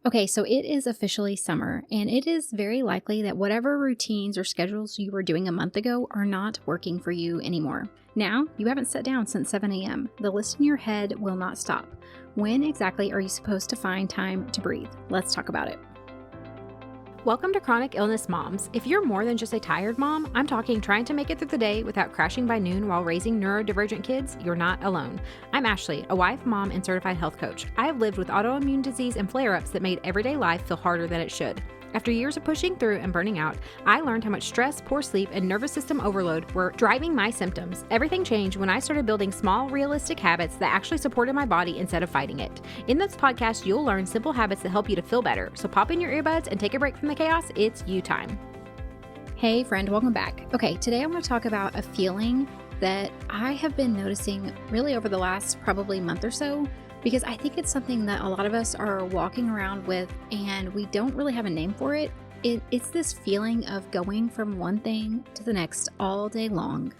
Okay, so it is officially summer, and it is very likely that whatever routines or schedules you were doing a month ago are not working for you anymore. Now, you haven't sat down since 7 a.m. The list in your head will not stop. When exactly are you supposed to find time to breathe? Let's talk about it. Welcome to Chronic Illness Moms. If you're more than just a tired mom, I'm talking trying to make it through the day without crashing by noon while raising neurodivergent kids, you're not alone. I'm Ashley, a wife, mom, and certified health coach. I have lived with autoimmune disease and flare-ups that made everyday life feel harder than it should. After years of pushing through and burning out, I learned how much stress, poor sleep, and nervous system overload were driving my symptoms. Everything changed when I started building small, realistic habits that actually supported my body instead of fighting it. In this podcast, you'll learn simple habits that help you to feel better. So pop in your earbuds and take a break from the chaos. It's you time. Hey friend, welcome back. Okay, today I want to talk about a feeling that I have been noticing really over the last probably month or so, because I think it's something that a lot of us are walking around with and we don't really have a name for it. It's this feeling of going from one thing to the next all day long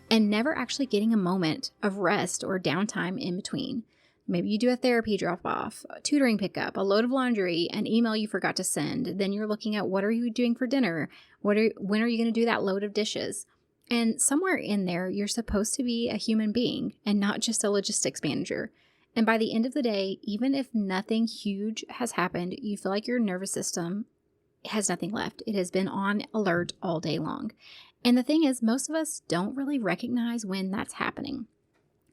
and never actually getting a moment of rest or downtime in between. Maybe you do a therapy drop-off, a tutoring pickup, a load of laundry, an email you forgot to send. Then you're looking at what are you doing for dinner? When are you going to do that load of dishes? And somewhere in there, you're supposed to be a human being and not just a logistics manager. And by the end of the day, even if nothing huge has happened, you feel like your nervous system has nothing left. It has been on alert all day long. And the thing is, most of us don't really recognize when that's happening.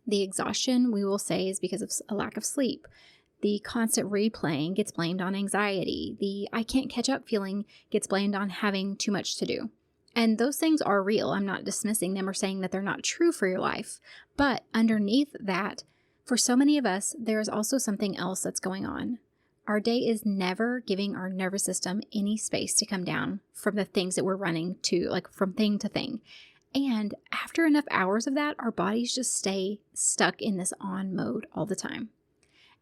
The exhaustion, we will say, is because of a lack of sleep. The constant replaying gets blamed on anxiety. The I can't catch up feeling gets blamed on having too much to do. And those things are real. I'm not dismissing them or saying that they're not true for your life. But underneath that, for so many of us, there is also something else that's going on. Our day is never giving our nervous system any space to come down from the things that we're running to, like from thing to thing. And after enough hours of that, our bodies just stay stuck in this on mode all the time.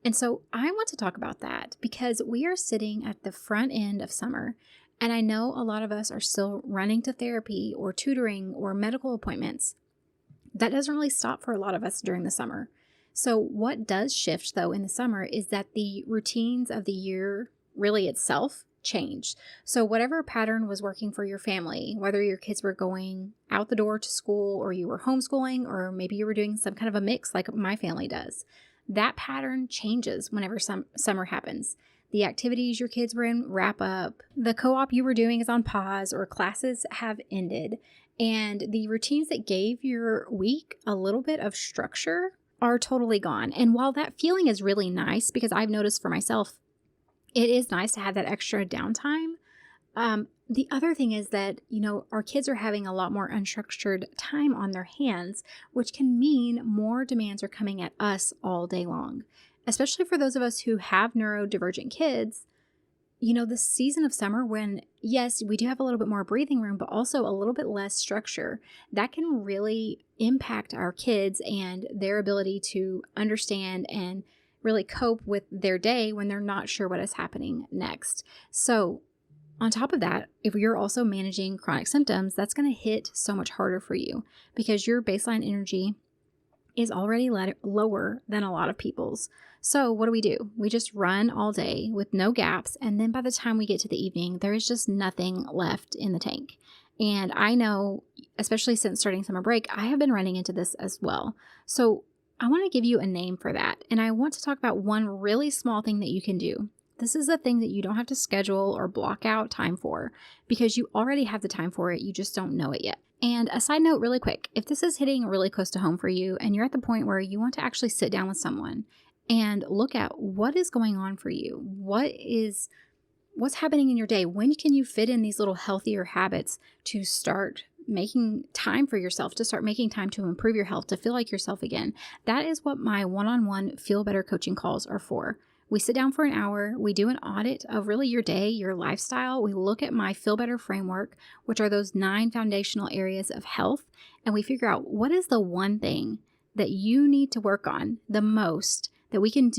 And so I want to talk about that because we are sitting at the front end of summer. And I know a lot of us are still running to therapy or tutoring or medical appointments. That doesn't really stop for a lot of us during the summer. So what does shift, though, in the summer is that the routines of the year really itself changed. So whatever pattern was working for your family, whether your kids were going out the door to school or you were homeschooling, or maybe you were doing some kind of a mix like my family does, that pattern changes whenever summer happens. The activities your kids were in wrap up, the co-op you were doing is on pause, or classes have ended, and the routines that gave your week a little bit of structure are totally gone. And while that feeling is really nice, because I've noticed for myself, it is nice to have that extra downtime. The other thing is that, our kids are having a lot more unstructured time on their hands, which can mean more demands are coming at us all day long, especially for those of us who have neurodivergent kids. The season of summer when, yes, we do have a little bit more breathing room, but also a little bit less structure, that can really impact our kids and their ability to understand and really cope with their day when they're not sure what is happening next. So on top of that, if you're also managing chronic symptoms, that's going to hit so much harder for you because your baseline energy is already lower than a lot of people's. So what do? We just run all day with no gaps. And then by the time we get to the evening, there is just nothing left in the tank. And I know, especially since starting summer break, I have been running into this as well. So I want to give you a name for that. And I want to talk about one really small thing that you can do. This is a thing that you don't have to schedule or block out time for because you already have the time for it. You just don't know it yet. And a side note really quick, if this is hitting really close to home for you and you're at the point where you want to actually sit down with someone and look at what is going on for you, what's happening in your day, when can you fit in these little healthier habits to start making time for yourself, to start making time to improve your health, to feel like yourself again. That is what my one-on-one Feel Better coaching calls are for. We sit down for an hour, we do an audit of really your day, your lifestyle. We look at my Feel Better framework, which are those 9 foundational areas of health, and we figure out what is the one thing that you need to work on the most that we can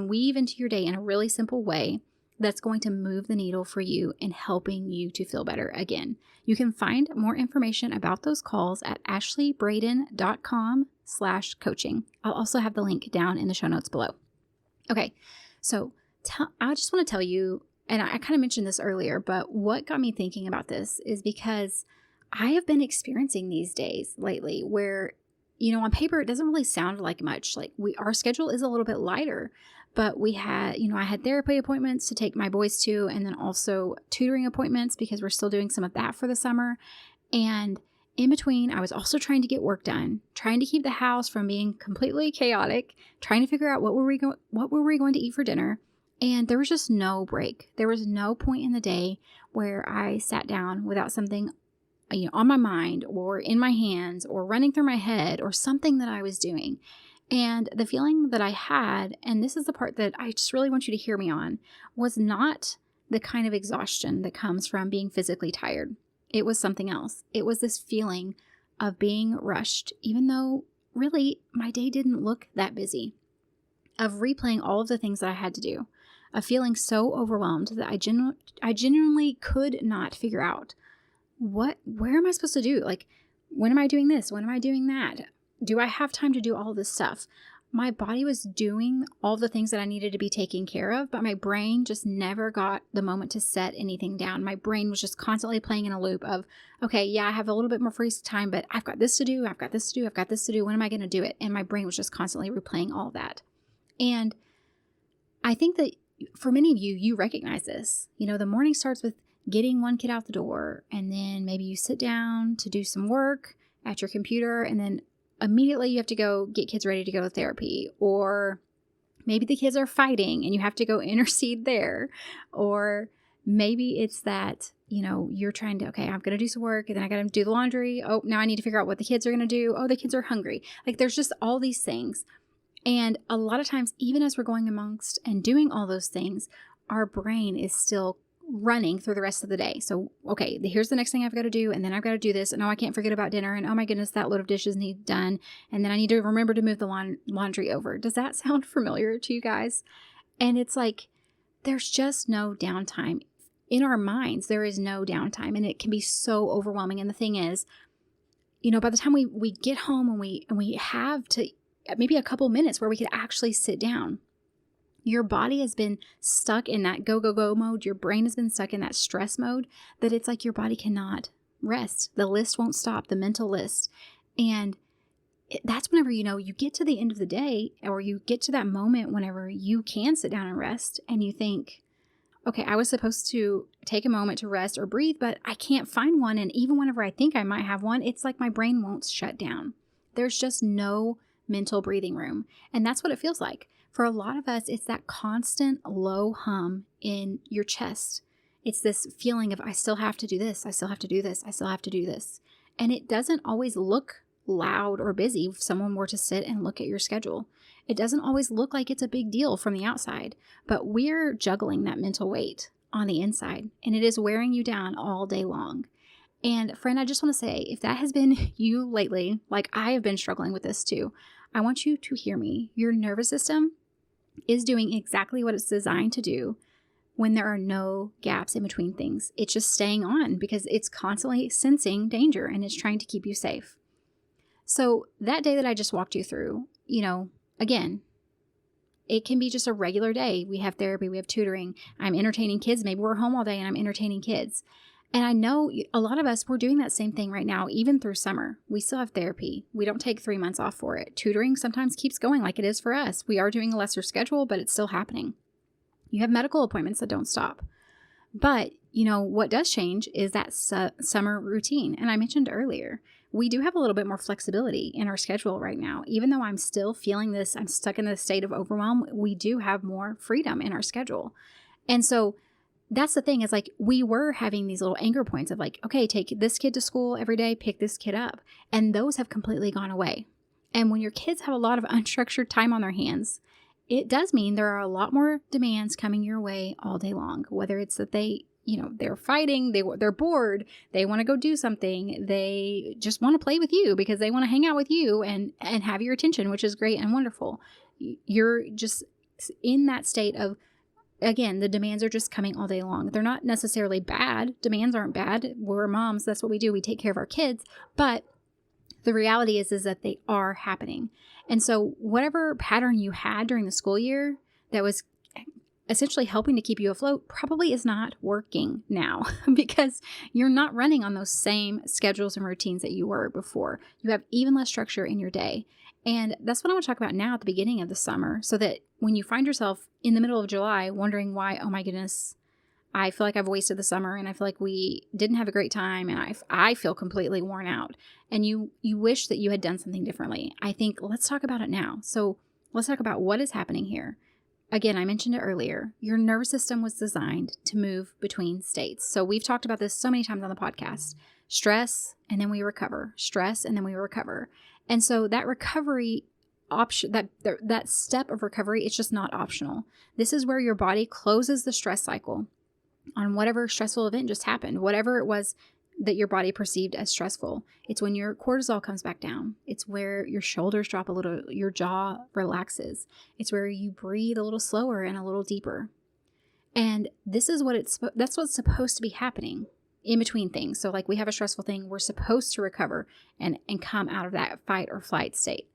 weave into your day in a really simple way that's going to move the needle for you in helping you to feel better again. You can find more information about those calls at ashleybraden.com/coaching. I'll also have the link down in the show notes below. Okay, so I just want to tell you, and I kind of mentioned this earlier, but what got me thinking about this is because I have been experiencing these days lately where, on paper, it doesn't really sound like much. Like our schedule is a little bit lighter, but I had therapy appointments to take my boys to, and then also tutoring appointments because we're still doing some of that for the summer. And in between, I was also trying to get work done, trying to keep the house from being completely chaotic, trying to figure out what were we going to eat for dinner. And there was just no break. There was no point in the day where I sat down without something, on my mind or in my hands or running through my head or something that I was doing. And the feeling that I had, and this is the part that I just really want you to hear me on, was not the kind of exhaustion that comes from being physically tired. It was something else. It was this feeling of being rushed, even though really my day didn't look that busy, of replaying all of the things that I had to do, of feeling so overwhelmed that I genuinely could not figure out where am I supposed to do? Like, when am I doing this? When am I doing that? Do I have time to do all this stuff? My body was doing all the things that I needed to be taken care of, but my brain just never got the moment to set anything down. My brain was just constantly playing in a loop of, okay, yeah, I have a little bit more free time, but I've got this to do. I've got this to do. I've got this to do. When am I going to do it? And my brain was just constantly replaying all of that. And I think that for many of you, you recognize this. The morning starts with getting one kid out the door, and then maybe you sit down to do some work at your computer, and then immediately you have to go get kids ready to go to therapy, or maybe the kids are fighting and you have to go intercede there, or maybe it's that, you're trying to, okay, I'm going to do some work and then I got to do the laundry. Oh, now I need to figure out what the kids are going to do. Oh, the kids are hungry. Like there's just all these things. And a lot of times, even as we're going amongst and doing all those things, our brain is still running through the rest of the day. So, okay, here's the next thing I've got to do. And then I've got to do this. And oh, I can't forget about dinner. And oh my goodness, that load of dishes need done. And then I need to remember to move the laundry over. Does that sound familiar to you guys? And it's like, there's just no downtime. In our minds, there is no downtime. And it can be so overwhelming. And the thing is, by the time we get home and we have to maybe a couple minutes where we could actually sit down, your body has been stuck in that go, go, go mode. Your brain has been stuck in that stress mode that it's like your body cannot rest. The list won't stop, the mental list. And that's whenever, you get to the end of the day, or you get to that moment whenever you can sit down and rest and you think, okay, I was supposed to take a moment to rest or breathe, but I can't find one. And even whenever I think I might have one, it's like my brain won't shut down. There's just no mental breathing room. And that's what it feels like. For a lot of us, it's that constant low hum in your chest. It's this feeling of, I still have to do this. I still have to do this. I still have to do this. And it doesn't always look loud or busy if someone were to sit and look at your schedule. It doesn't always look like it's a big deal from the outside, but we're juggling that mental weight on the inside, and it is wearing you down all day long. And friend, I just want to say, if that has been you lately, like I have been struggling with this too, I want you to hear me. Your nervous system is doing exactly what it's designed to do when there are no gaps in between things. It's just staying on because it's constantly sensing danger and it's trying to keep you safe. So that day that I just walked you through, again, it can be just a regular day. We have therapy, we have tutoring, I'm entertaining kids. Maybe we're home all day and I'm entertaining kids. And I know a lot of us, we're doing that same thing right now, even through summer. We still have therapy. We don't take 3 months off for it. Tutoring sometimes keeps going like it is for us. We are doing a lesser schedule, but it's still happening. You have medical appointments that don't stop. But, what does change is that summer routine. And I mentioned earlier, we do have a little bit more flexibility in our schedule right now. Even though I'm still feeling this, I'm stuck in a state of overwhelm, we do have more freedom in our schedule. And so that's the thing, is like we were having these little anchor points of like, okay, take this kid to school every day, pick this kid up. And those have completely gone away. And when your kids have a lot of unstructured time on their hands, it does mean there are a lot more demands coming your way all day long, whether it's that they're fighting, they're bored, they want to go do something, they just want to play with you because they want to hang out with you and have your attention, which is great and wonderful. You're just in that state of, again, the demands are just coming all day long. They're not necessarily bad. Demands aren't bad. We're moms. That's what we do. We take care of our kids. But the reality is that they are happening. And so whatever pattern you had during the school year that was essentially helping to keep you afloat probably is not working now because you're not running on those same schedules and routines that you were before. You have even less structure in your day. And that's what I want to talk about now at the beginning of the summer, so that when you find yourself in the middle of July wondering why, oh my goodness, I feel like I've wasted the summer and I feel like we didn't have a great time and I feel completely worn out, and you wish that you had done something differently. I think let's talk about it now. So let's talk about what is happening here. Again, I mentioned it earlier. Your nervous system was designed to move between states. So we've talked about this so many times on the podcast. Stress, and then we recover. Stress, and then we recover. And so that recovery option, that step of recovery, it's just not optional. This is where your body closes the stress cycle on whatever stressful event just happened, whatever it was that your body perceived as stressful. It's when your cortisol comes back down. It's where your shoulders drop a little, your jaw relaxes. It's where you breathe a little slower and a little deeper. And this is that's what's supposed to be happening in between things. So like we have a stressful thing, we're supposed to recover and come out of that fight or flight state.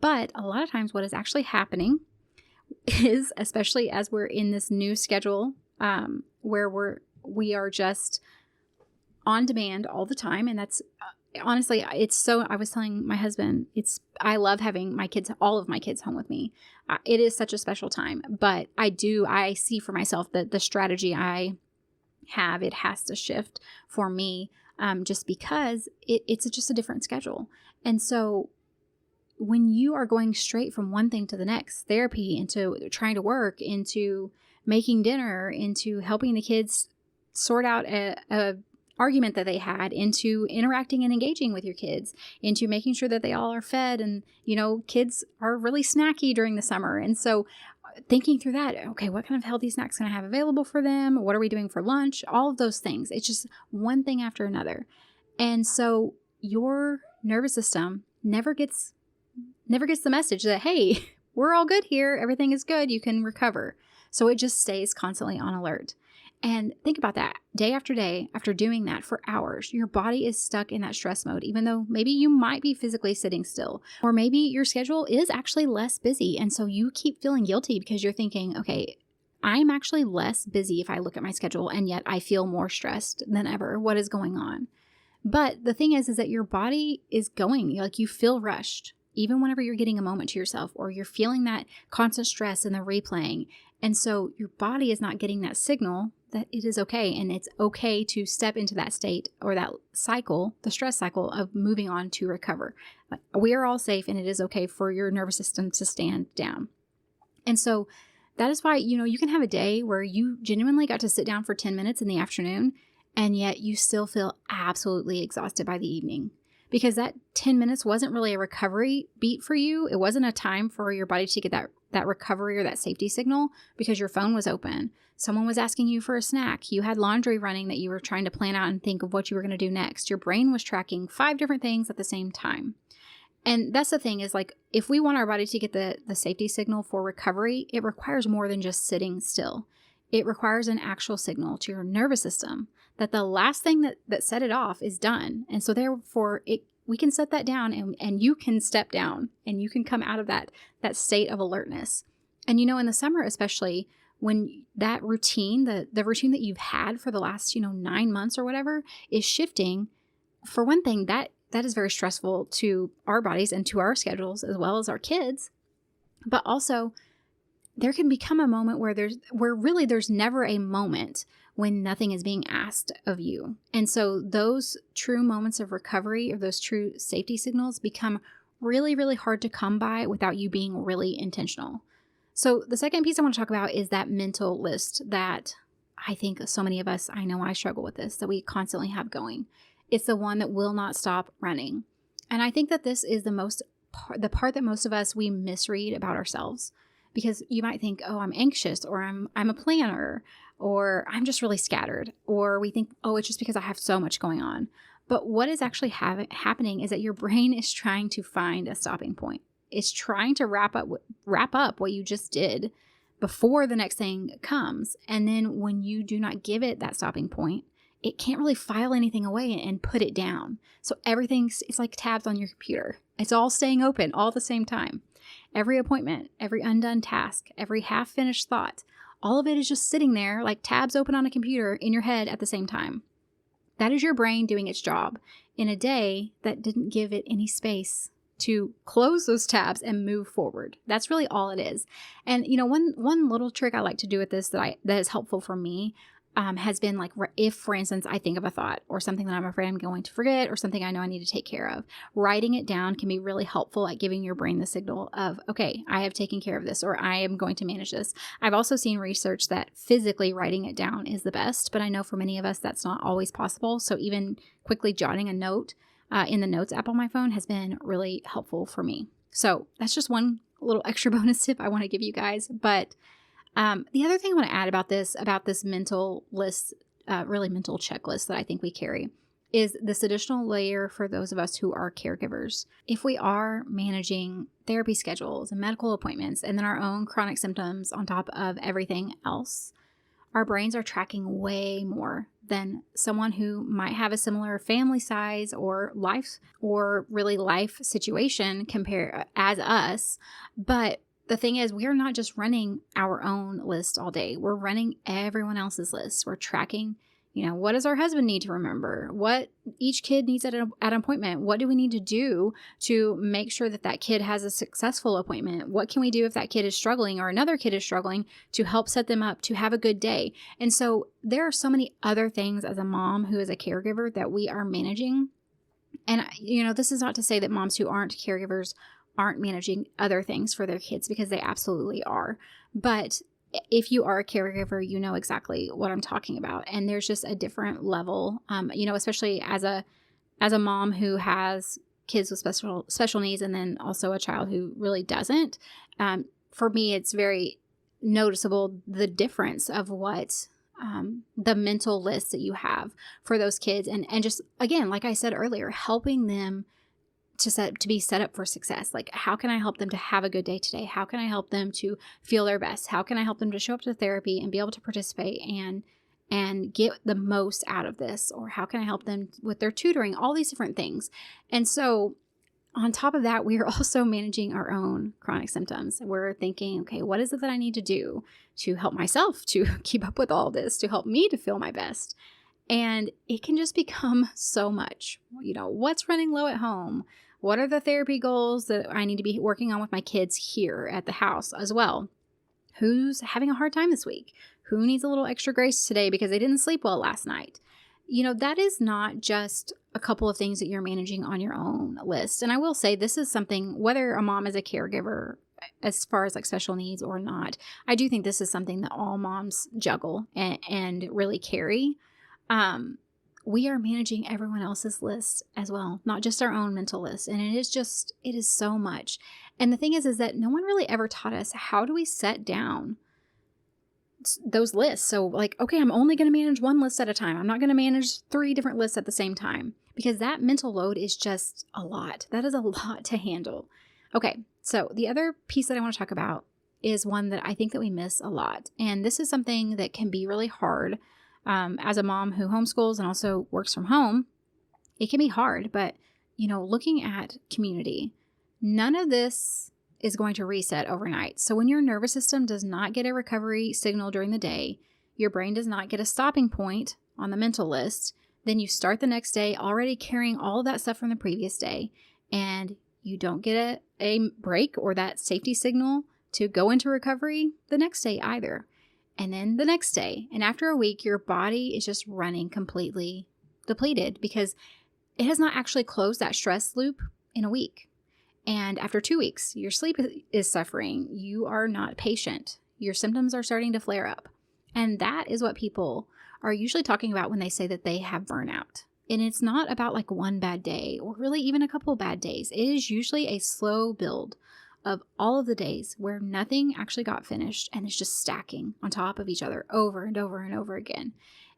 But a lot of times what is actually happening is, especially as we're in this new schedule, where we are just on demand all the time. And that's honestly, I was telling my husband, I love having all of my kids home with me. It is such a special time, but I see for myself that the strategy I have, it has to shift for me, just because it's just a different schedule. And so when you are going straight from one thing to the next, therapy into trying to work, into making dinner, into helping the kids sort out a argument that they had, into interacting and engaging with your kids, into making sure that they all are fed, and kids are really snacky during the summer. And so thinking through that, okay, what kind of healthy snacks can I have available for them? What are we doing for lunch? All of those things. It's just one thing after another. And so your nervous system never gets the message that, hey, we're all good here. Everything is good. You can recover. So it just stays constantly on alert. And think about that. Day after day, after doing that for hours, your body is stuck in that stress mode, even though maybe you might be physically sitting still, or maybe your schedule is actually less busy. And so you keep feeling guilty because you're thinking, okay, I'm actually less busy if I look at my schedule, and yet I feel more stressed than ever. What is going on? But the thing is that your body is going, like you feel rushed, even whenever you're getting a moment to yourself, or you're feeling that constant stress and the replaying. And so your body is not getting that signal that it is okay. And it's okay to step into that state or that cycle, the stress cycle of moving on to recover. We are all safe, and it is okay for your nervous system to stand down. And so that is why, you can have a day where you genuinely got to sit down for 10 minutes in the afternoon, and yet you still feel absolutely exhausted by the evening. Because that 10 minutes wasn't really a recovery beat for you. It wasn't a time for your body to get that recovery or that safety signal, because your phone was open. Someone was asking you for a snack. You had laundry running that you were trying to plan out and think of what you were going to do next. Your brain was tracking 5 different things at the same time. And that's the thing is, like, if we want our body to get the safety signal for recovery, it requires more than just sitting still. It requires an actual signal to your nervous system that the last thing that set it off is done. And so therefore we can set that down, and you can step down, and you can come out of that state of alertness. And in the summer, especially when that routine, the routine that you've had for the last 9 months or whatever is shifting, for one thing, that is very stressful to our bodies and to our schedules as well as our kids. But also there can become a moment where there's never a moment when nothing is being asked of you. And so those true moments of recovery, or those true safety signals, become really, really hard to come by without you being really intentional. So the second piece I want to talk about is that mental list that I think so many of us, I know I struggle with this, that we constantly have going. It's the one that will not stop running. And I think that this is the part that most of us, we misread about ourselves. Because you might think, oh, I'm anxious, or I'm a planner, or I'm just really scattered. Or we think, oh, it's just because I have so much going on. But what is actually happening is that your brain is trying to find a stopping point. It's trying to wrap up what you just did before the next thing comes. And then when you do not give it that stopping point, it can't really file anything away and put it down. So it's like tabs on your computer. It's all staying open all at the same time. Every appointment, every undone task, every half-finished thought, all of it is just sitting there like tabs open on a computer in your head at the same time. That is your brain doing its job in a day that didn't give it any space to close those tabs and move forward. That's really all it is. And one little trick I like to do with this that is helpful for me has been like, if for instance I think of a thought or something that I'm afraid I'm going to forget or something I know I need to take care of, writing it down can be really helpful at giving your brain the signal of, okay, I have taken care of this, or I am going to manage this. I've also seen research that physically writing it down is the best, but I know for many of us that's not always possible. So even quickly jotting a note in the Notes app on my phone has been really helpful for me. So that's just one little extra bonus tip I want to give you guys. But the other thing I want to add about this mental list, really mental checklist that I think we carry, is this additional layer for those of us who are caregivers. If we are managing therapy schedules and medical appointments and then our own chronic symptoms on top of everything else, our brains are tracking way more than someone who might have a similar family size or life situation as us. But the thing is, we are not just running our own list all day. We're running everyone else's list. We're tracking, what does our husband need to remember? What each kid needs at an appointment? What do we need to do to make sure that kid has a successful appointment? What can we do if that kid is struggling or another kid is struggling to help set them up to have a good day? And so there are so many other things as a mom who is a caregiver that we are managing. And, this is not to say that moms who aren't caregivers aren't managing other things for their kids, because they absolutely are. But if you are a caregiver, you know exactly what I'm talking about. And there's just a different level, especially as a mom who has kids with special needs and then also a child who really doesn't. For me, it's very noticeable the difference of what the mental list that you have for those kids. And just, again, like I said earlier, helping them to be set up for success. Like, how can I help them to have a good day today? How can I help them to feel their best? How can I help them to show up to therapy and be able to participate and get the most out of this? Or how can I help them with their tutoring? All these different things. And so on top of that, we are also managing our own chronic symptoms. We're thinking, okay, what is it that I need to do to help myself to keep up with all this, to help me to feel my best? And it can just become so much. What's running low at home? What are the therapy goals that I need to be working on with my kids here at the house as well? Who's having a hard time this week? Who needs a little extra grace today because they didn't sleep well last night? That is not just a couple of things that you're managing on your own list. And I will say this is something, whether a mom is a caregiver as far as like special needs or not, I do think this is something that all moms juggle and really carry. We are managing everyone else's list as well, not just our own mental list. And it is so much. And the thing is that no one really ever taught us, how do we set down those lists? So like, okay, I'm only going to manage one list at a time. I'm not going to manage 3 different lists at the same time, because that mental load is just a lot. That is a lot to handle. Okay. So the other piece that I want to talk about is one that I think that we miss a lot. And this is something that can be really hard. As a mom who homeschools and also works from home, it can be hard. But, looking at community, none of this is going to reset overnight. So when your nervous system does not get a recovery signal during the day, your brain does not get a stopping point on the mental list, then you start the next day already carrying all of that stuff from the previous day, and you don't get a break or that safety signal to go into recovery the next day either. And then the next day. And after a week, your body is just running completely depleted because it has not actually closed that stress loop in a week. And after 2 weeks, your sleep is suffering. You are not patient. Your symptoms are starting to flare up. And that is what people are usually talking about when they say that they have burnout. And it's not about like one bad day or really even a couple bad days. It is usually a slow build of all of the days where nothing actually got finished and it's just stacking on top of each other over and over and over again.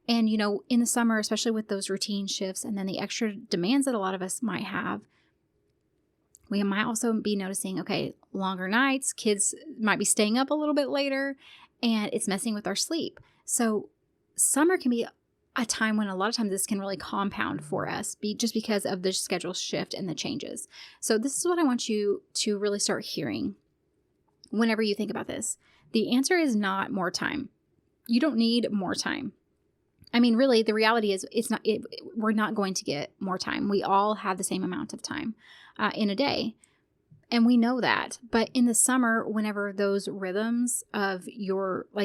And, in the summer, especially with those routine shifts and then the extra demands that a lot of us might have, we might also be noticing, okay, longer nights, kids might be staying up a little bit later, and it's messing with our sleep. So summer can be a time when a lot of times this can really compound for us just because of the schedule shift and the changes. So this is what I want you to really start hearing whenever you think about this, The answer is not more time. You don't need more time. I mean, really, the reality is we're not going to get more time. We all have the same amount of time in a day. And we know that. But in the summer, whenever those rhythms of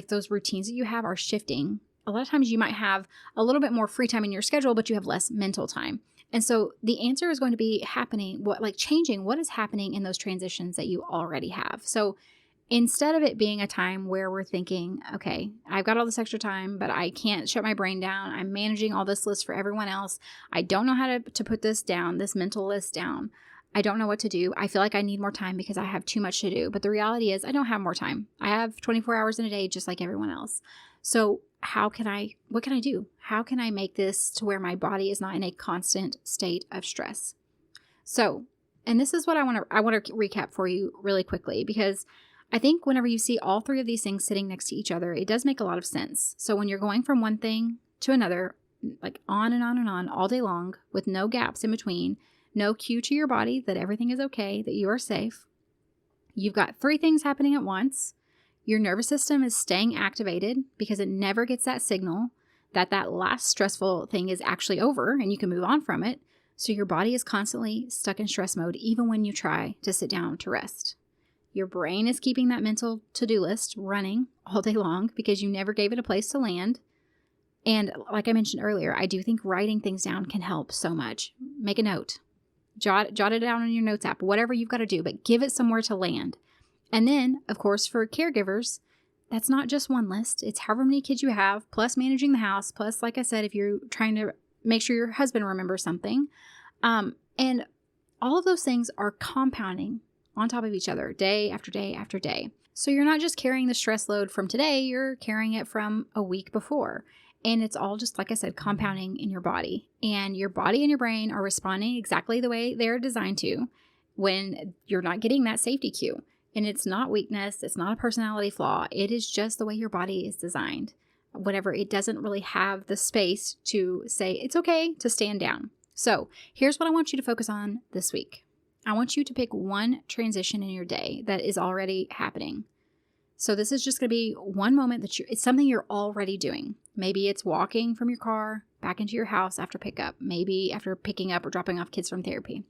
those routines that you have are shifting, a lot of times you might have a little bit more free time in your schedule, but you have less mental time. And so the answer is going to be changing what is happening in those transitions that you already have. So instead of it being a time where we're thinking, okay, I've got all this extra time, but I can't shut my brain down. I'm managing all this list for everyone else. I don't know how to put this down, this mental list down. I don't know what to do. I feel like I need more time because I have too much to do. But the reality is I don't have more time. I have 24 hours in a day, just like everyone else. So what can I do? How can I make this to where my body is not in a constant state of stress? So, and this is what I want to recap for you really quickly, because I think whenever you see all three of these things sitting next to each other, it does make a lot of sense. So when you're going from one thing to another, like on and on and on all day long with no gaps in between, no cue to your body that everything is okay, that you are safe, you've got three things happening at once. Your nervous system is staying activated because it never gets that signal that last stressful thing is actually over and you can move on from it. So your body is constantly stuck in stress mode even when you try to sit down to rest. Your brain is keeping that mental to-do list running all day long because you never gave it a place to land. And like I mentioned earlier, I do think writing things down can help so much. Make a note. Jot it down on your notes app, whatever you've got to do, but give it somewhere to land. And then, of course, for caregivers, that's not just one list. It's however many kids you have, plus managing the house, plus, like I said, if you're trying to make sure your husband remembers something. And all of those things are compounding on top of each other day after day after day. So you're not just carrying the stress load from today, you're carrying it from a week before. And it's all just, like I said, compounding in your body. And your body and your brain are responding exactly the way they're designed to when you're not getting that safety cue. And it's not weakness. It's not a personality flaw. It is just the way your body is designed. Whenever it doesn't really have the space to say it's okay to stand down. So here's what I want you to focus on this week. I want you to pick one transition in your day that is already happening. So this is just going to be one moment it's something you're already doing. Maybe it's walking from your car back into your house after pickup. Maybe after picking up or dropping off kids from therapy.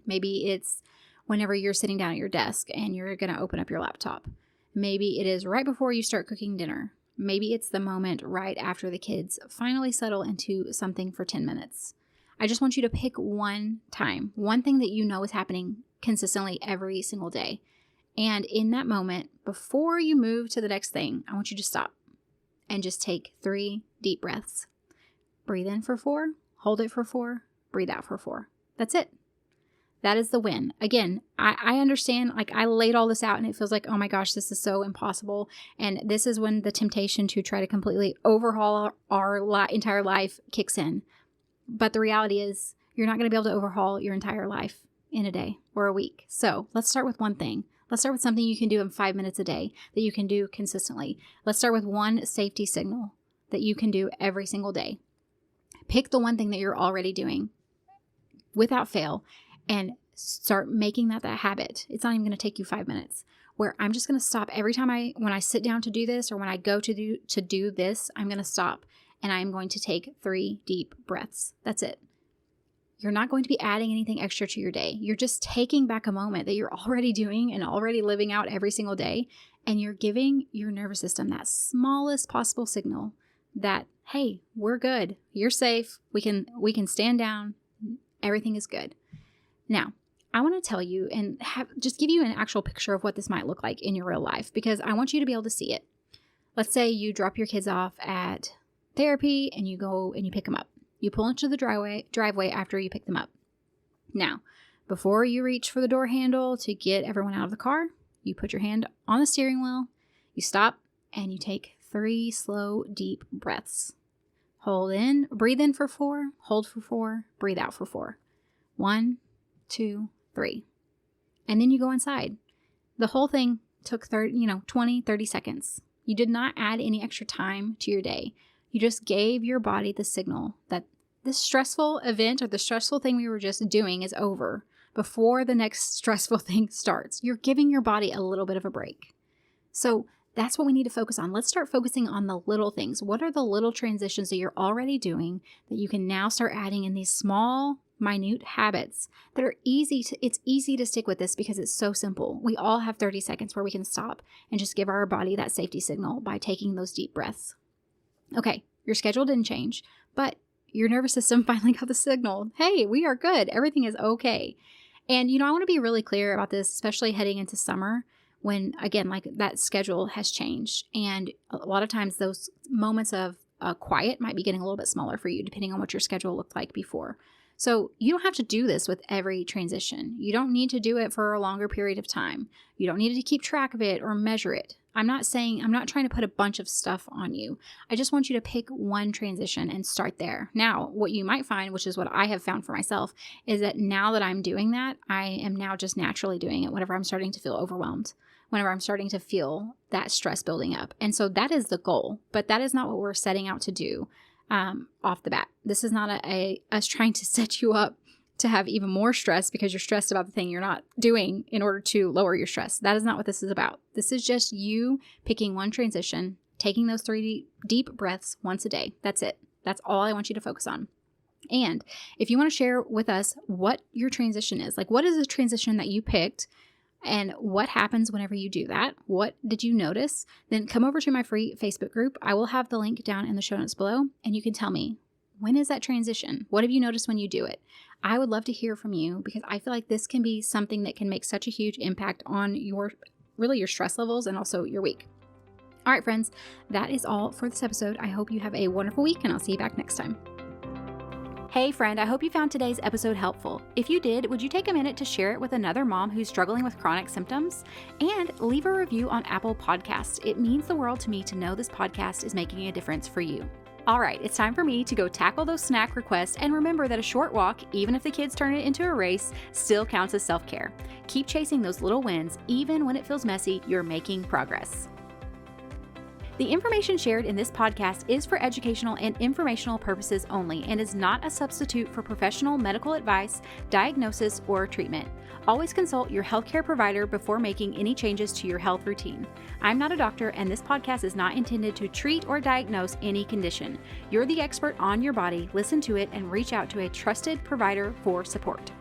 Maybe it's whenever you're sitting down at your desk and you're going to open up your laptop. Maybe it is right before you start cooking dinner. Maybe it's the moment right after the kids finally settle into something for 10 minutes. I just want you to pick one time, one thing that you know is happening consistently every single day. And in that moment, before you move to the next thing, I want you to stop and just take 3 deep breaths. Breathe in for 4, hold it for 4, breathe out for 4. That's it. That is the win. Again, I understand, like I laid all this out and it feels like, oh my gosh, this is so impossible. And this is when the temptation to try to completely overhaul our entire life kicks in. But the reality is you're not going to be able to overhaul your entire life in a day or a week. So let's start with one thing. Let's start with something you can do in 5 minutes a day that you can do consistently. Let's start with one safety signal that you can do every single day. Pick the one thing that you're already doing without fail and start making that habit. It's not even going to take you 5 minutes where I'm just going to stop every time when I sit down to do this or when I go to do this, I'm going to stop and I'm going to take 3 deep breaths. That's it. You're not going to be adding anything extra to your day. You're just taking back a moment that you're already doing and already living out every single day. And you're giving your nervous system that smallest possible signal that, hey, we're good. You're safe. We can stand down. Everything is good. Now, I want to tell you and just give you an actual picture of what this might look like in your real life because I want you to be able to see it. Let's say you drop your kids off at therapy and you go and you pick them up. You pull into the driveway after you pick them up. Now, before you reach for the door handle to get everyone out of the car, you put your hand on the steering wheel, you stop, and you take 3 slow, deep breaths. Breathe in for 4, hold for 4, breathe out for 4. 1, 2, 3. And then you go inside. The whole thing took 20, 30 seconds. You did not add any extra time to your day. You just gave your body the signal that this stressful event or the stressful thing we were just doing is over before the next stressful thing starts. You're giving your body a little bit of a break. So That's what we need to focus on. Let's start focusing on the little things. What are the little transitions that you're already doing that you can now start adding in these small, minute habits that are it's easy to stick with this because it's so simple. We all have 30 seconds where we can stop and just give our body that safety signal by taking those deep breaths. Okay, your schedule didn't change, but your nervous system finally got the signal. Hey, we are good. Everything is okay. And, I want to be really clear about this, especially heading into summer when, again, like that schedule has changed. And a lot of times those moments of quiet might be getting a little bit smaller for you, depending on what your schedule looked like before. So you don't have to do this with every transition. You don't need to do it for a longer period of time. You don't need to keep track of it or measure it. I'm not trying to put a bunch of stuff on you. I just want you to pick one transition and start there. Now, what you might find, which is what I have found for myself, is that now that I'm doing that, I am now just naturally doing it whenever I'm starting to feel overwhelmed, whenever I'm starting to feel that stress building up. And so that is the goal, but that is not what we're setting out to do off the bat. This is not us trying to set you up to have even more stress because you're stressed about the thing you're not doing in order to lower your stress. That is not what this is about. This is just you picking one transition, taking those 3 deep breaths once a day. That's it. That's all I want you to focus on. And if you want to share with us what your transition is, like what is the transition that you picked and what happens whenever you do that? What did you notice? Then come over to my free Facebook group. I will have the link down in the show notes below, and you can tell me, when is that transition? What have you noticed when you do it? I would love to hear from you because I feel like this can be something that can make such a huge impact on your stress levels and also your week. All right, friends, that is all for this episode. I hope you have a wonderful week, and I'll see you back next time. Hey friend, I hope you found today's episode helpful. If you did, would you take a minute to share it with another mom who's struggling with chronic symptoms? And leave a review on Apple Podcasts. It means the world to me to know this podcast is making a difference for you. All right, it's time for me to go tackle those snack requests, and remember that a short walk, even if the kids turn it into a race, still counts as self-care. Keep chasing those little wins. Even when it feels messy, you're making progress. The information shared in this podcast is for educational and informational purposes only and is not a substitute for professional medical advice, diagnosis, or treatment. Always consult your healthcare provider before making any changes to your health routine. I'm not a doctor, and this podcast is not intended to treat or diagnose any condition. You're the expert on your body. Listen to it and reach out to a trusted provider for support.